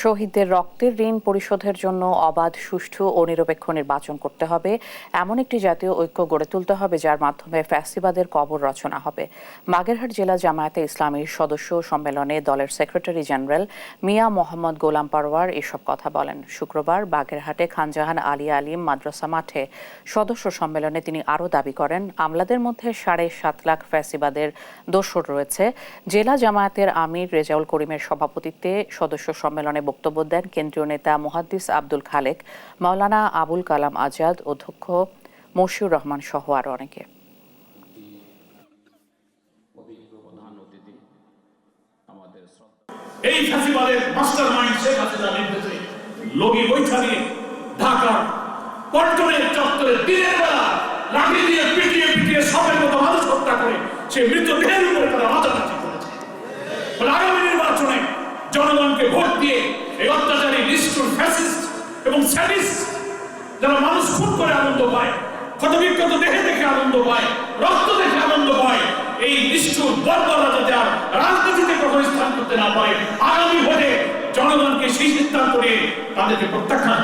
শহীদদের রক্তের ঋণ পরিশোধের জন্য অবাধ, সুষ্ঠু ও নিরপেক্ষ নির্বাচন করতে হবে, এমন একটি জাতীয় ঐক্য গড়ে তুলতে হবে যার মাধ্যমে ফ্যাসিবাদের কবর রচনা হবে। বাগেরহাট জেলা জামায়াতে ইসলামীর সদস্য সম্মেলনে দলের সেক্রেটারি জেনারেল মিয়া মোহাম্মদ গোলাম পারওয়ার এসব কথা বলেন। শুক্রবার বাগেরহাটে খানজাহান আলিয়া আলিম মাদ্রাসা মাঠে সদস্য সম্মেলনে তিনি আরও দাবি করেন, আমলাদের মধ্যে ৭.৫ লাখ ফ্যাসিবাদের দোসর রয়েছে। জেলা জামায়াতের আমির রেজাউল করিমের সভাপতিত্বে সদস্য সম্মেলনে বক্তব্য দেন কেন্দ্রীয় নেতা মুহাদ্দিস আব্দুল খালেক, মাওলানা আবুল কালাম আজাদ, অধ্যক্ষ মশিউর রহমান সহ আরো অনেকে। এই ফ্যাসিবাদের মাস্টারমাইন্ড শেখ হাসিনার নির্দেশে লগি বৈঠা নিয়ে ঢাকা পল্টনের চত্বরে দিনের বেলা লাঠি দিয়ে পিটিয়ে পিটিয়ে সবের মতো মানুষ হত্যা করে সে মৃতদেহের উপরে তারা মাথাচাড়ি করেছে। আগামী নির্বাচনে জনগণকে ভোট দিয়ে এই অত্যাচারী নিষ্ঠুর ফ্যাসিস্ট এবং স্যাডিস্ট যারা মানুষ খুন করে আনন্দ পায়, ক্ষতবিক্ষত দেহে দেখে আনন্দ পায়, রক্ত দেখে আনন্দ পায়, এই নিষ্ঠুর বর্বররা যাতে আর রাজনীতিতে কখনো স্থান করতে না পারে, আগামী ভোটে জনগণকে সেই সিদ্ধান্ত নিয়ে তাদেরকে প্রত্যাখ্যান